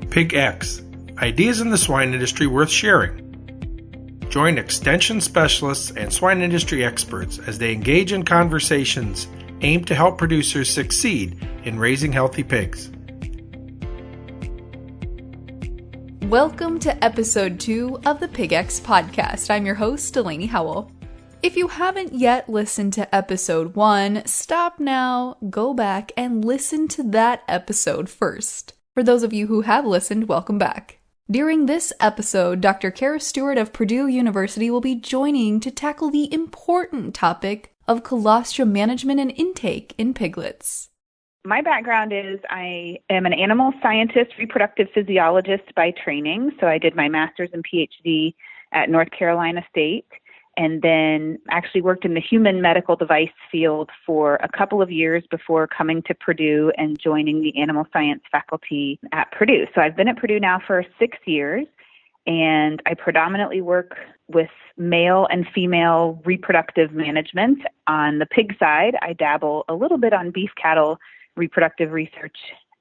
PigX, ideas in the swine industry worth sharing. Join extension specialists and swine industry experts as they engage in conversations aimed to help producers succeed in raising healthy pigs. Welcome to episode 2 of the PigX podcast. I'm your host, Delaney Howell. If you haven't yet listened to episode 1, stop now, go back, and listen to that episode first. For those of you who have listened, welcome back. During this episode, Dr. Stewart of Purdue University will be joining to tackle the important topic of colostrum management and intake in piglets. My background is I am an animal scientist, reproductive physiologist by training. So I did my master's and PhD at North Carolina State, and then actually worked in the human medical device field for a couple of years before coming to Purdue and joining the animal science faculty at Purdue. So I've been at Purdue now for 6 years, and I predominantly work with male and female reproductive management. On the pig side, I dabble a little bit on beef cattle reproductive research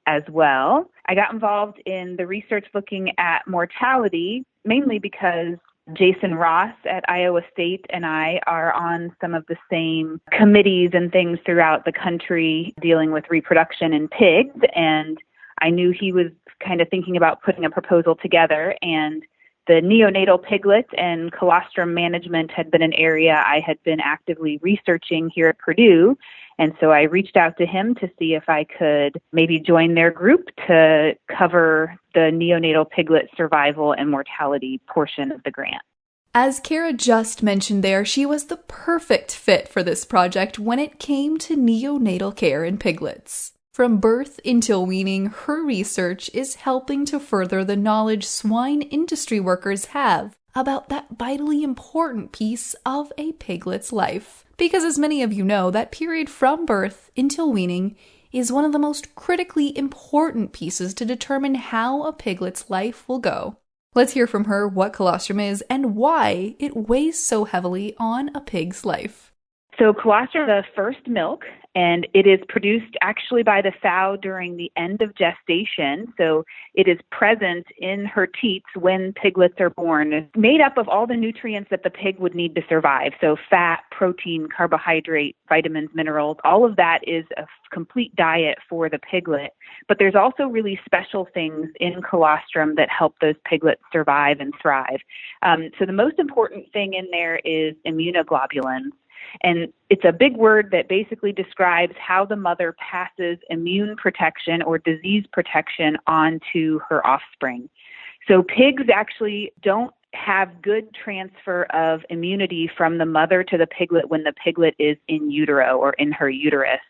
as well. I got involved in the research looking at mortality, mainly because Jason Ross at Iowa State and I are on some of the same committees and things throughout the country dealing with reproduction in pigs. And I knew he was kind of thinking about putting a proposal together, and the neonatal piglet and colostrum management had been an area I had been actively researching here at Purdue. And so I reached out to him to see if I could maybe join their group to cover the neonatal piglet survival and mortality portion of the grant. As Kara just mentioned there, she was the perfect fit for this project when it came to neonatal care in piglets. From birth until weaning, her research is helping to further the knowledge swine industry workers have about that vitally important piece of a piglet's life. Because as many of you know, that period from birth until weaning is one of the most critically important pieces to determine how a piglet's life will go. Let's hear from her what colostrum is and why it weighs so heavily on a pig's life. So colostrum is the first milk, and it is produced actually by the sow during the end of gestation. So it is present in her teats when piglets are born. It's made up of all the nutrients that the pig would need to survive. So fat, protein, carbohydrate, vitamins, minerals, all of that is a complete diet for the piglet. But there's also really special things in colostrum that help those piglets survive and thrive. So the most important thing in there is immunoglobulins. And it's a big word that basically describes how the mother passes immune protection or disease protection on to her offspring. So pigs actually don't have good transfer of immunity from the mother to the piglet when the piglet is in utero or in her uterus.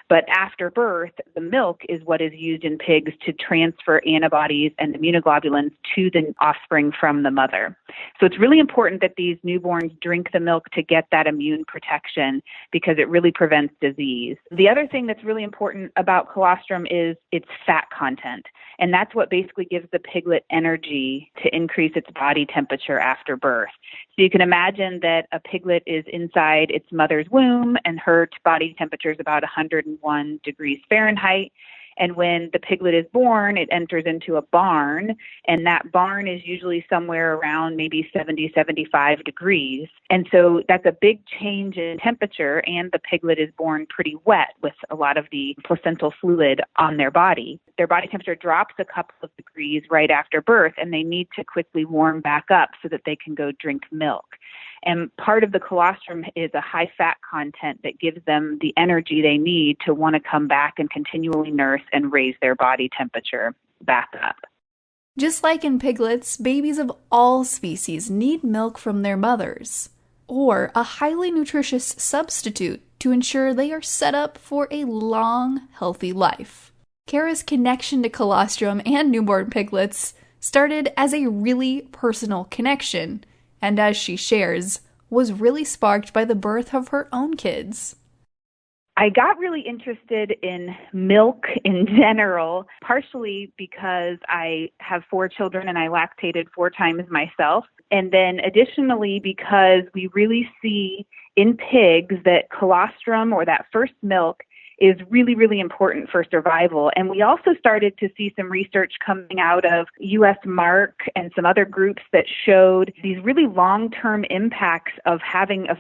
But after birth, the milk is what is used in pigs to transfer antibodies and immunoglobulins to the offspring from the mother. So it's really important that these newborns drink the milk to get that immune protection because it really prevents disease. The other thing that's really important about colostrum is its fat content. And that's what basically gives the piglet energy to increase its body temperature after birth. So you can imagine that a piglet is inside its mother's womb and her body temperature is about 101 degrees Fahrenheit. And when the piglet is born, it enters into a barn, and that barn is usually somewhere around maybe 70, 75 degrees. And so that's a big change in temperature, and the piglet is born pretty wet with a lot of the placental fluid on their body. Their body temperature drops a couple of degrees right after birth, and they need to quickly warm back up so that they can go drink milk. And part of the colostrum is a high fat content that gives them the energy they need to want to come back and continually nurse and raise their body temperature back up. Just like in piglets, babies of all species need milk from their mothers, or a highly nutritious substitute to ensure they are set up for a long, healthy life. Kara's connection to colostrum and newborn piglets started as a really personal connection, and as she shares, was really sparked by the birth of her own kids. I got really interested in milk in general, partially because I have 4 children and I lactated 4 times myself. And then additionally, because we really see in pigs that colostrum or that first milk is really, really important for survival. And we also started to see some research coming out of U.S. Mark and some other groups that showed these really long-term impacts of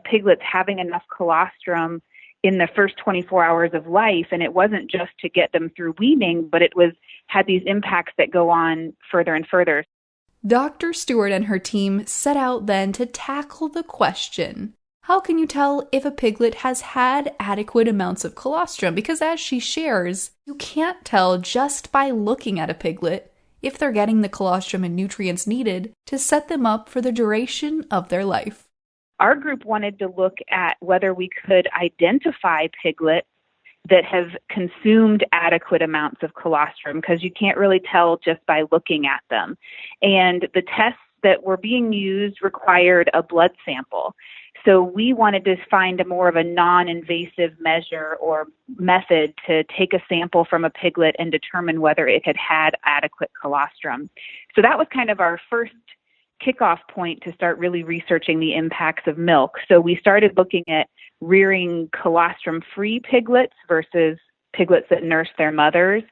piglets having enough colostrum in the first 24 hours of life. And it wasn't just to get them through weaning, but had these impacts that go on further and further. Dr. Stewart and her team set out then to tackle the question, how can you tell if a piglet has had adequate amounts of colostrum? Because as she shares, you can't tell just by looking at a piglet if they're getting the colostrum and nutrients needed to set them up for the duration of their life. Our group wanted to look at whether we could identify piglets that have consumed adequate amounts of colostrum, because you can't really tell just by looking at them. And the tests that were being used required a blood sample. So we wanted to find more of a non-invasive measure or method to take a sample from a piglet and determine whether it had adequate colostrum. So that was kind of our first kickoff point to start really researching the impacts of milk. So we started looking at rearing colostrum-free piglets versus piglets that nurse their mothers,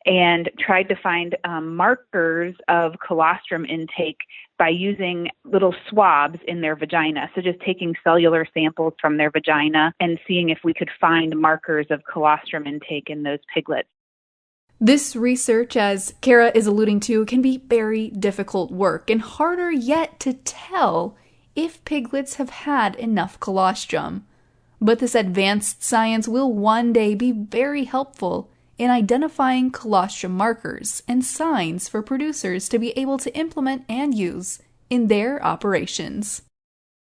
and tried to find markers of colostrum intake by using little swabs in their vagina. So just taking cellular samples from their vagina and seeing if we could find markers of colostrum intake in those piglets. This research, as Kara is alluding to, can be very difficult work and harder yet to tell if piglets have had enough colostrum. But this advanced science will one day be very helpful in identifying colostrum markers and signs for producers to be able to implement and use in their operations.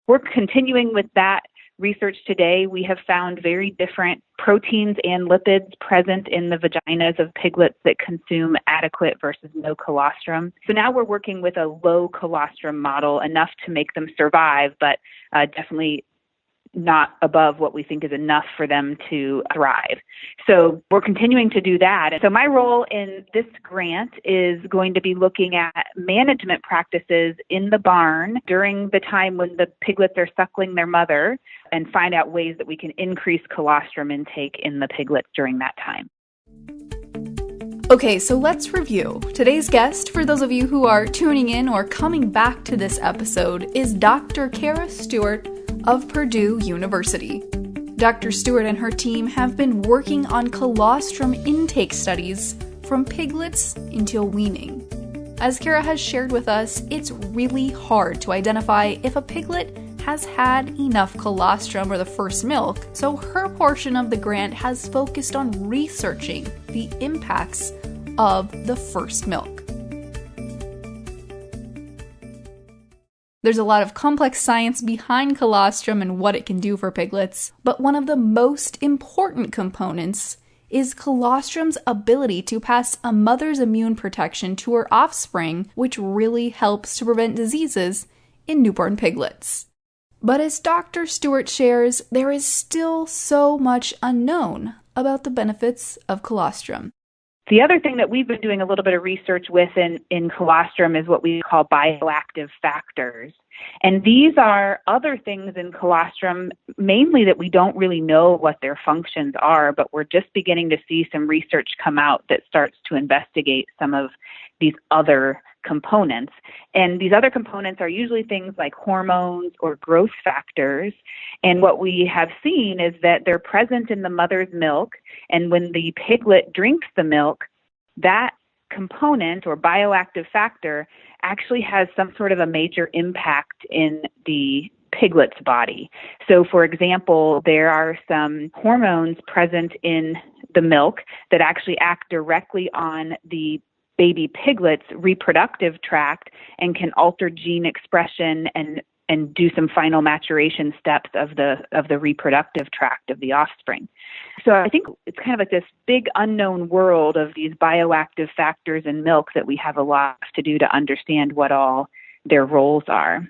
We're continuing with that research today. We have found very different proteins and lipids present in the vaginas of piglets that consume adequate versus no colostrum. So now we're working with a low colostrum model, enough to make them survive, but definitely not above what we think is enough for them to thrive. So we're continuing to do that. And so my role in this grant is going to be looking at management practices in the barn during the time when the piglets are suckling their mother, and find out ways that we can increase colostrum intake in the piglets during that time. Okay, so let's review. Today's guest, for those of you who are tuning in or coming back to this episode, is Dr. Kara Stewart of Purdue University. Dr. Stewart and her team have been working on colostrum intake studies from piglets until weaning. As Kara has shared with us, it's really hard to identify if a piglet has had enough colostrum or the first milk, so her portion of the grant has focused on researching the impacts of the first milk. There's a lot of complex science behind colostrum and what it can do for piglets, but one of the most important components is colostrum's ability to pass a mother's immune protection to her offspring, which really helps to prevent diseases in newborn piglets. But as Dr. Stewart shares, there is still so much unknown about the benefits of colostrum. The other thing that we've been doing a little bit of research with in colostrum is what we call bioactive factors. And these are other things in colostrum, mainly that we don't really know what their functions are, but we're just beginning to see some research come out that starts to investigate some of these other components. And these other components are usually things like hormones or growth factors. And what we have seen is that they're present in the mother's milk. And when the piglet drinks the milk, that component or bioactive factor actually has some sort of a major impact in the piglet's body. So, for example, there are some hormones present in the milk that actually act directly on the baby piglet's reproductive tract and can alter gene expression and do some final maturation steps of the reproductive tract of the offspring. So I think it's kind of like this big unknown world of these bioactive factors in milk that we have a lot to do to understand what all their roles are.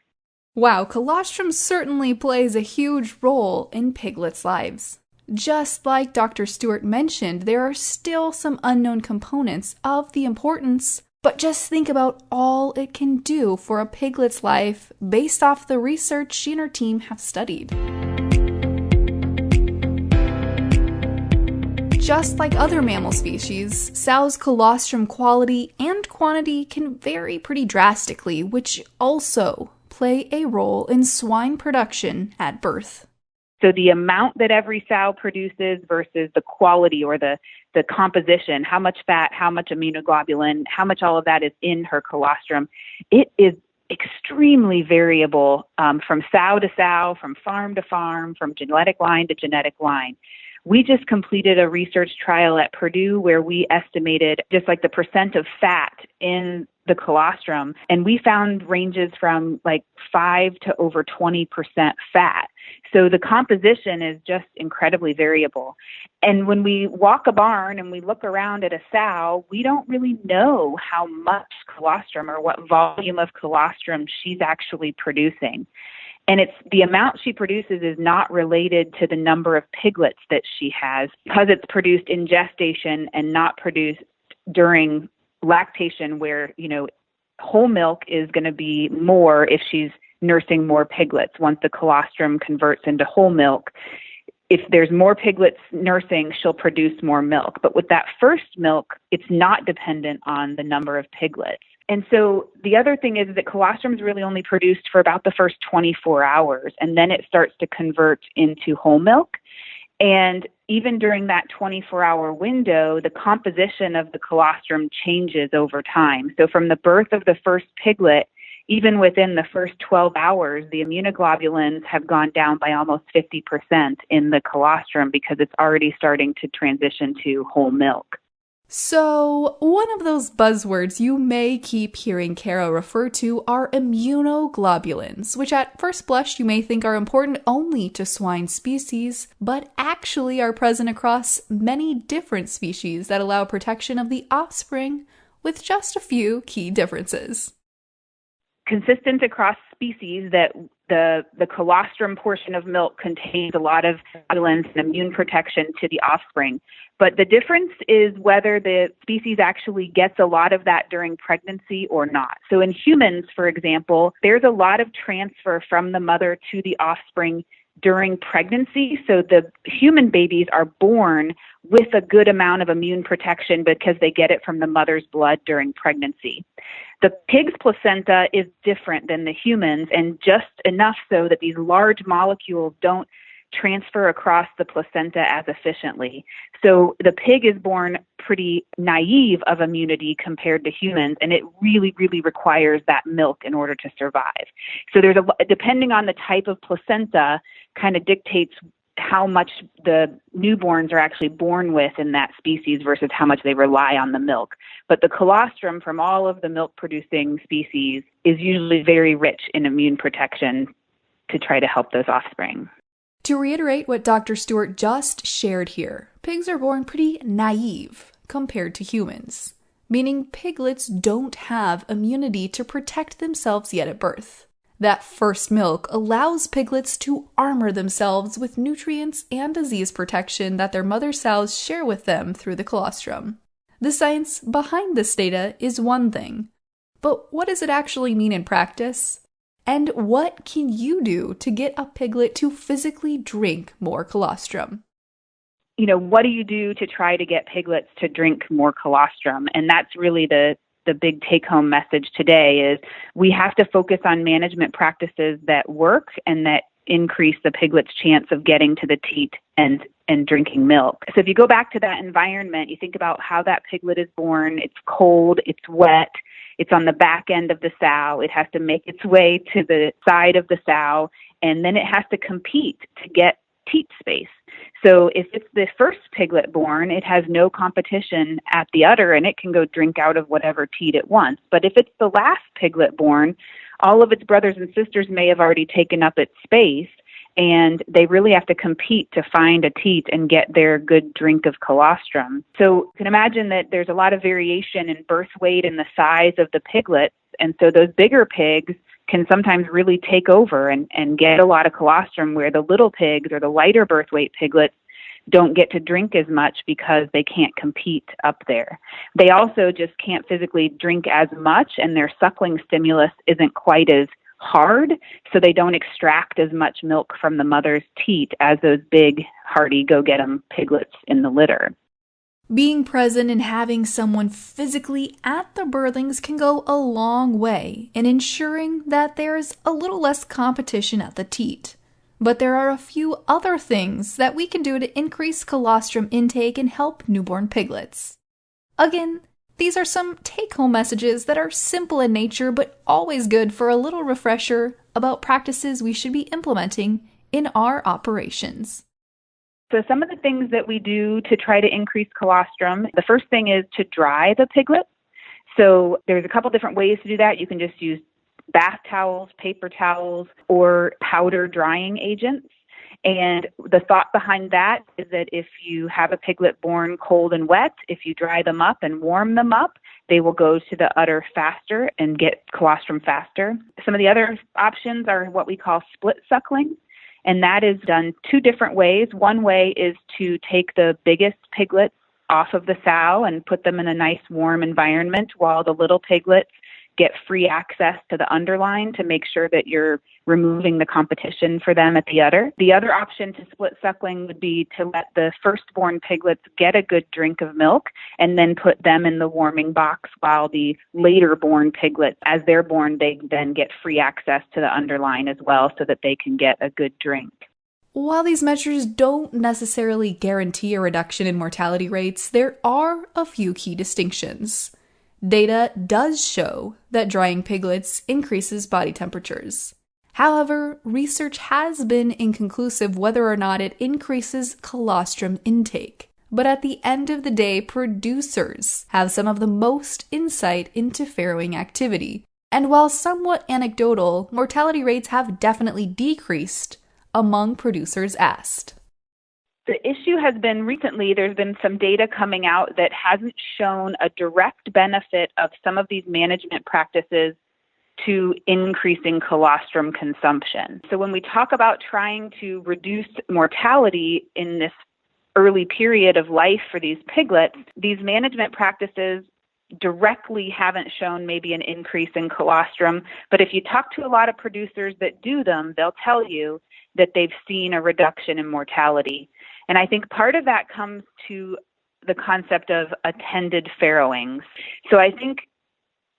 Wow, colostrum certainly plays a huge role in piglets' lives. Just like Dr. Stewart mentioned, there are still some unknown components of the importance, but just think about all it can do for a piglet's life based off the research she and her team have studied. Just like other mammal species, sows' colostrum quality and quantity can vary pretty drastically, which also play a role in swine production at birth. So the amount that every sow produces versus the quality or the composition, how much fat, how much immunoglobulin, how much all of that is in her colostrum, it is extremely variable from sow to sow, from farm to farm, from genetic line to genetic line. We just completed a research trial at Purdue where we estimated just like the percent of fat in the colostrum, and we found ranges from like 5 to over 20% fat. So the composition is just incredibly variable. And when we walk a barn and we look around at a sow, we don't really know how much colostrum or what volume of colostrum she's actually producing. And it's the amount she produces is not related to the number of piglets that she has, because it's produced in gestation and not produced during lactation, where, whole milk is going to be more if she's nursing more piglets. Once the colostrum converts into whole milk, if there's more piglets nursing, she'll produce more milk. But with that first milk, it's not dependent on the number of piglets. And so the other thing is that colostrum is really only produced for about the first 24 hours, and then it starts to convert into whole milk. And even during that 24-hour window, the composition of the colostrum changes over time. So from the birth of the first piglet, even within the first 12 hours, the immunoglobulins have gone down by almost 50% in the colostrum because it's already starting to transition to whole milk. So, one of those buzzwords you may keep hearing Kara refer to are immunoglobulins, which at first blush you may think are important only to swine species, but actually are present across many different species that allow protection of the offspring, with just a few key differences. Consistent across species that the colostrum portion of milk contains a lot of globulins and immune protection to the offspring. But the difference is whether the species actually gets a lot of that during pregnancy or not. So in humans, for example, there's a lot of transfer from the mother to the offspring during pregnancy. So the human babies are born with a good amount of immune protection because they get it from the mother's blood during pregnancy. The pig's placenta is different than the humans, and just enough so that these large molecules don't transfer across the placenta as efficiently. So the pig is born pretty naive of immunity compared to humans, and it really, really requires that milk in order to survive. So depending on the type of placenta, kind of dictates how much the newborns are actually born with in that species versus how much they rely on the milk. But the colostrum from all of the milk-producing species is usually very rich in immune protection to try to help those offspring. To reiterate what Dr. Stewart just shared here, pigs are born pretty naive compared to humans, meaning piglets don't have immunity to protect themselves yet at birth. That first milk allows piglets to armor themselves with nutrients and disease protection that their mother sows share with them through the colostrum. The science behind this data is one thing, but what does it actually mean in practice? And what can you do to get a piglet to physically drink more colostrum? What do you do to try to get piglets to drink more colostrum? And that's really the big take-home message today is we have to focus on management practices that work and that increase the piglet's chance of getting to the teat and drinking milk. So if you go back to that environment, you think about how that piglet is born. It's cold, it's wet, it's on the back end of the sow. It has to make its way to the side of the sow, and then it has to compete to get teat space. So if it's the first piglet born, it has no competition at the udder, and it can go drink out of whatever teat it wants. But if it's the last piglet born, all of its brothers and sisters may have already taken up its space, and they really have to compete to find a teat and get their good drink of colostrum. So you can imagine that there's a lot of variation in birth weight and the size of the piglets, and so those bigger pigs can sometimes really take over and get a lot of colostrum, where the little pigs or the lighter birth weight piglets don't get to drink as much because they can't compete up there. They also just can't physically drink as much, and their suckling stimulus isn't quite as hard, so they don't extract as much milk from the mother's teat as those big, hardy, go-get-'em piglets in the litter. Being present and having someone physically at the birthings can go a long way in ensuring that there's a little less competition at the teat. But there are a few other things that we can do to increase colostrum intake and help newborn piglets. Again, these are some take-home messages that are simple in nature but always good for a little refresher about practices we should be implementing in our operations. So some of the things that we do to try to increase colostrum, the first thing is to dry the piglets. So there's a couple different ways to do that. You can just use bath towels, paper towels, or powder drying agents. And the thought behind that is that if you have a piglet born cold and wet, if you dry them up and warm them up, they will go to the udder faster and get colostrum faster. Some of the other options are what we call split suckling. And that is done two different ways. One way is to take the biggest piglets off of the sow and put them in a nice warm environment while the little piglets get free access to the underline to make sure that you're removing the competition for them at the udder. The other option to split suckling would be to let the firstborn piglets get a good drink of milk and then put them in the warming box while the later born piglets, as they're born, they then get free access to the underline as well so that they can get a good drink. While these measures don't necessarily guarantee a reduction in mortality rates, there are a few key distinctions. Data does show that drying piglets increases body temperatures. However, research has been inconclusive whether or not it increases colostrum intake. But at the end of the day, producers have some of the most insight into farrowing activity. And while somewhat anecdotal, mortality rates have definitely decreased among producers asked. The issue has been recently, there's been some data coming out that hasn't shown a direct benefit of some of these management practices to increasing colostrum consumption. So when we talk about trying to reduce mortality in this early period of life for these piglets, these management practices directly haven't shown maybe an increase in colostrum. But if you talk to a lot of producers that do them, they'll tell you that they've seen a reduction in mortality. And I think part of that comes to the concept of attended farrowings. So I think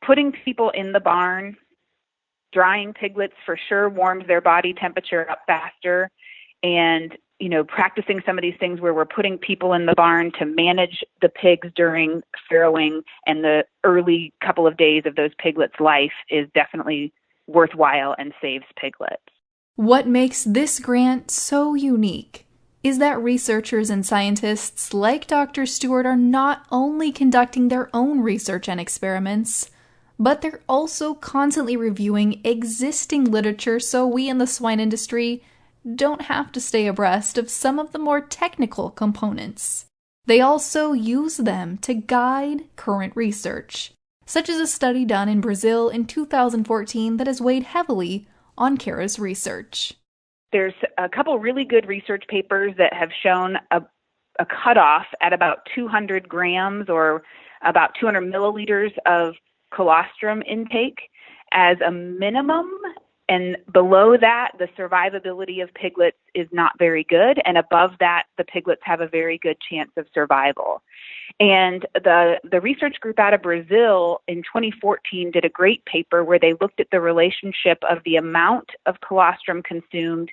putting people in the barn, drying piglets for sure warms their body temperature up faster. And, practicing some of these things where we're putting people in the barn to manage the pigs during farrowing and the early couple of days of those piglets' life is definitely worthwhile and saves piglets. What makes this grant so unique is that researchers and scientists like Dr. Stewart are not only conducting their own research and experiments, but they're also constantly reviewing existing literature so we in the swine industry don't have to stay abreast of some of the more technical components. They also use them to guide current research, such as a study done in Brazil in 2014 that has weighed heavily on Kara's research. There's a couple really good research papers that have shown a cutoff at about 200 grams or about 200 milliliters of colostrum intake as a minimum. And below that, the survivability of piglets is not very good. And above that, the piglets have a very good chance of survival. And the research group out of Brazil in 2014 did a great paper where they looked at the relationship of the amount of colostrum consumed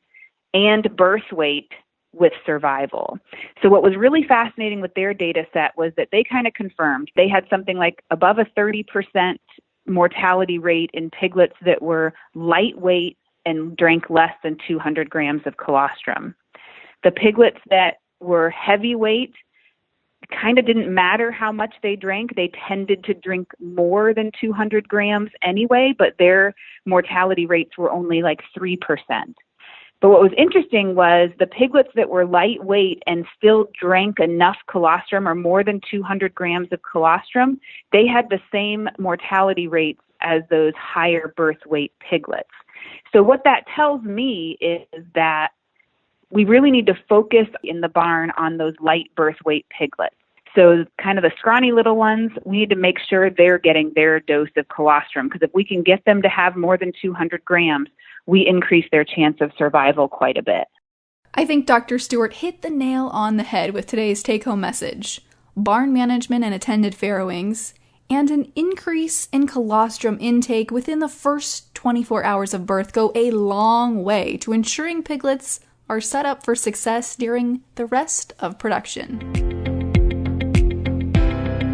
and birth weight with survival. So what was really fascinating with their data set was that they kind of confirmed they had something like above a 30% mortality rate in piglets that were lightweight and drank less than 200 grams of colostrum. The piglets that were heavyweight kind of didn't matter how much they drank. They tended to drink more than 200 grams anyway, but their mortality rates were only like 3%. But what was interesting was the piglets that were lightweight and still drank enough colostrum or more than 200 grams of colostrum, they had the same mortality rates as those higher birth weight piglets. So what that tells me is that we really need to focus in the barn on those light birth weight piglets. So kind of the scrawny little ones, we need to make sure they're getting their dose of colostrum, because if we can get them to have more than 200 grams, we increase their chance of survival quite a bit. I think Dr. Stewart hit the nail on the head with today's take-home message. barn management and attended farrowings, and an increase in colostrum intake within the first 24 hours of birth go a long way to ensuring piglets are set up for success during the rest of production.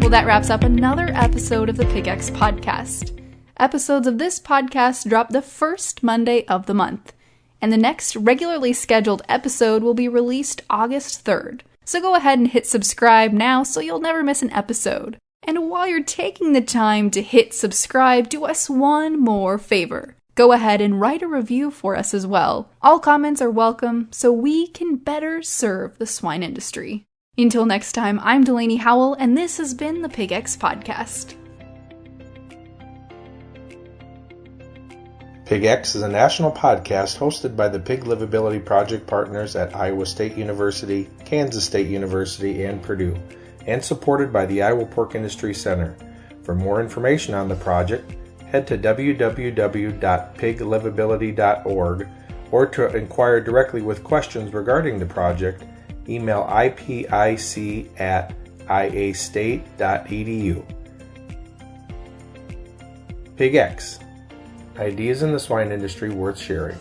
Well, that wraps up another episode of the PigX podcast. Episodes of this podcast drop the first Monday of the month, and the next regularly scheduled episode will be released August 3rd. So go ahead and hit subscribe now so you'll never miss an episode. And while you're taking the time to hit subscribe, do us one more favor. Go ahead and write a review for us as well. All comments are welcome so we can better serve the swine industry. Until next time, I'm Delaney Howell, and this has been the PigX Podcast. PigX is a national podcast hosted by the Pig Livability Project partners at Iowa State University, Kansas State University, and Purdue, and supported by the Iowa Pork Industry Center. For more information on the project, head to www.piglivability.org, or to inquire directly with questions regarding the project, email ipic@iastate.edu. PigX. Ideas in the swine industry worth sharing.